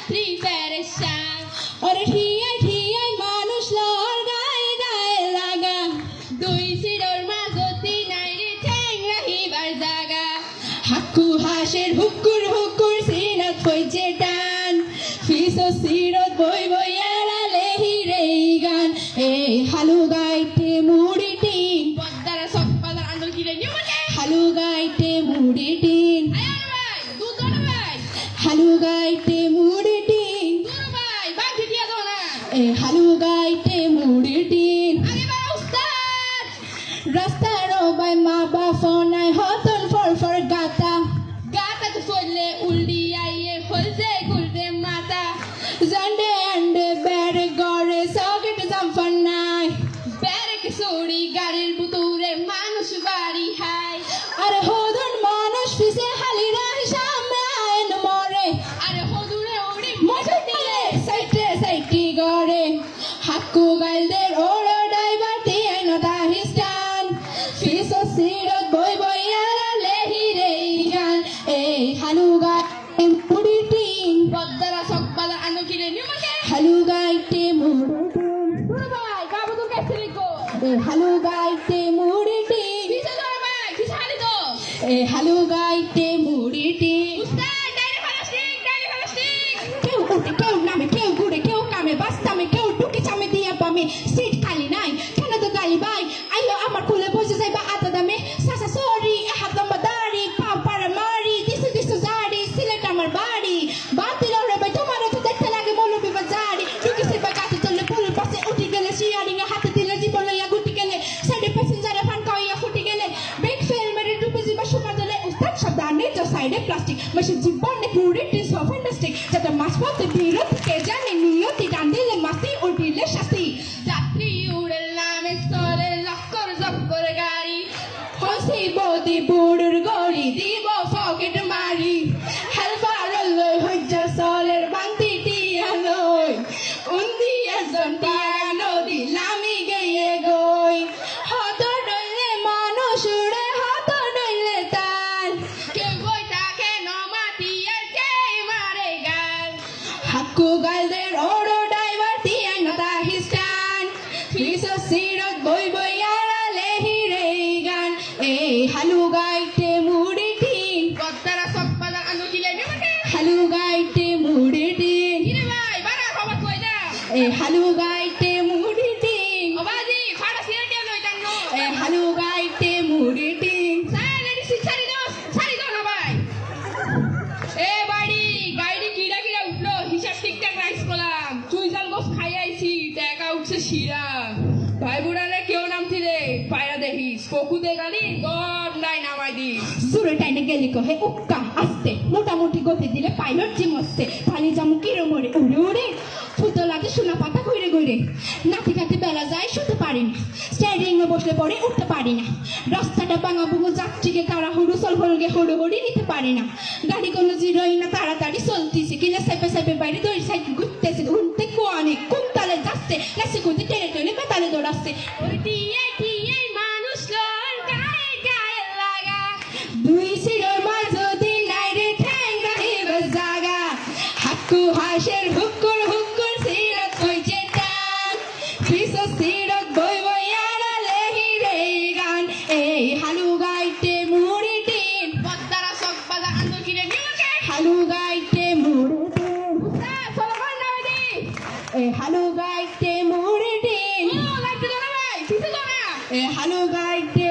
যাত্রী পেরেশান ওরে ঠিয়াই ঠিয়াই মানুষ লর গায়ে গায়ে লাগা দুই সিরোর মাঝতি নাই রে ঠ্যাং রাহিবার জাগা হাকু হাসের হুকুর হুকুর সিনত হইছে টান ফিসো সিরত বই বই এড়ালে হিরেই গান এই হালু গাইতে মুড়ি টিন পদ্মারা সকপালার আন্দোলন কিরে নিমকে হালু গাইতে মুড়ি টিন আয়ার ভাই দুধ ভাই হালু গাইতে মুড়ি টিন দুধ ভাই বাকি দিয়া দাও না এই হালু গাইতে মুড়ি টিন আগে বাড়া উস্তাদ রাস্তার বাই মা বা ফোনায় হতন ফর ফর গাতা গাতা তো চললে উল্ডি আইয়ে হলছে গুলতে মাথা জান্ডে আন্ডে বেড়ে গড়ে সকেট জাম্পার নাই ব্যারেক সৌড়ি গাড়ির বুতুরে মানুষ বাড়ি হাই আরে হদন মানুষ পিছে হালিরা সামনে আইন মরে আরে হদুরে ওড়ি মজা দিলে সাইটে সাইটি গড়ে হাকু গাইলদের ওড়ো ডাইভারটি আইন তাহিস্তান ফিসো সিরত বই বই আড়ালে হিরে গান এই হালু গাইতে মুড়ি টিন পদ্মারা সকপালার আন্দোলন কিরে নিমকে হালু গাইতে মুড়ি টিন দুধ ভাই গাবো তো কাছে লিখো এই হালু গাইতে মুড়ি টিন কিসে ধর ভাই কিসে হালি তো এই হালু গাইতে মুড়ি টিন উস্তাদ ডাইরে ফালাস্টিক কেউ উঠে কেউ নামে কেউ ঘুরে কেউ কামে বাস্তামে কেউ টুকি চামে দিয়া পামে সিট খালি নাই কেন তো গালি ভাই আইলো আমার কুলে বসে যাইবা আতা দামে সাসা সরি হাত লম্বা দাড়ি পা পাড়া মারি দিসু দিসু জাড়ি সিলেট আমার বাড়ি বাতিল রে ভাই তোমার তো দেখতে লাগে মৌলবি বাজারি টুকি সিবা কাছে চলে পুল পাশে উঠি গেলে শিয়ারিং হাতে দিলে জীবন লইয়া গুটি গেলে সাইডে প্যাসেঞ্জারে ফান কাইয়া ফুটি গেলে ব্রেক ফেল মেরে ডুবে যাবা সময় দলে উস্তাদ সাবধানে তো সাইডে প্লাস্টিক মাসে জীবনে পুরি টিস অফ ফ্যান্টাস্টিক যাতে মাসপথে বিরত কে জানে নিয়তি টান দিলে মাসি উল্টিলে শাস্তি যাত্রী উড়ে নামে চলে লক্কর জক্কর গাড়ি হসি বদি বুড়ুর গড়ি দিব ফকেট মারি হেলবার লই হইজা সলের বান্তি টিয়া লই উন্দি এজন টিয়া নদী লামি গেয়ে গই হত ডইলে মানুষ উড়ে হত ডইলে তার কেউ বই তাকে নমাতি আর কে মারে গাল হাকু গাইলদের ওড়ো ডাইভার টিয়া নদা হিস্টান ফিসো সিরত বই বই আড়ালে হিরে গান এই হালু গাইতে মুড়ি টিন পদ্মারা সকপালার আন্দোলন কিরে নিমকে হালু গাইতে মুড়ি টিন কিরে ভাই বাড়া খবর কই না এই হালু গাইতে মুড়ি টিন ওবাজি ফাড়া সিরেটিয়া লই টাঙ্গো এই হালু গাইতে মুড়ি টিন সাইলেন্ট ছাড়ি দাও না ভাই এ বাড়ি গাড়ি কিরা কিরা উঠলো হিসাব ঠিকঠাক রাইস করলাম চুই জাল গোস খাই আইছি টাকা উঠছে শিরা ভাই বুড়ালে কেউ নামতি রে পায়রা দেখিস পকুতে গালি গড নাই নামাই দিস জোরে টাইনে গেলি কহে উক্কা আস্তে মোটামুটি গতি দিলে পাইলট জি মস্তে পানি জামু কিরো মরে উড়ে উড়ে ফুটো লাগে সোনা পাতা ঘুরে ঘুরে নাতি কাতে বেলা যায় শুতে পারি না স্ট্যান্ডিং এ বসলে পরে উঠতে পারি না রাস্তাটা ভাঙা বুবু যাত্রীকে তারা হুড়ু সল হলগে হুড়ু হড়ি নিতে পারি না গাড়ি কোনো জিরোই না তাড়াতাড়ি চলতেছে কিনা সাইপে সাইপে বাইরে দড়ি সাইড ঘুরতেছে উঠতে কোয়ানে কোন তালে যাচ্ছে লাসি কুঁতে টেনে টেনে বেতালে দৌড়াচ্ছে ওই টিয়ে মানুষ লন গায়ে গায়ে লাগা দুই শিরোর মাঝদি নাই রে ঠ্যাং রাহিবার জাগা হাকু হাসের হুকুর হুকুর সিরত হইছে টান ফিসো সিরত বই বই আড়ালে হিরে গান এই হালু গাইতে মুড়ি টিন পদ্মারা সকপালার আন্দোলন কিরে নিমকে হালু গাইতে মুড়ি টিন উস্তাদ সলমান নাইদি এই হালু গাইতে মুড়ি টিন ও লাগতে দাও না ভাই পিছে দাও না এই হালু গাইতে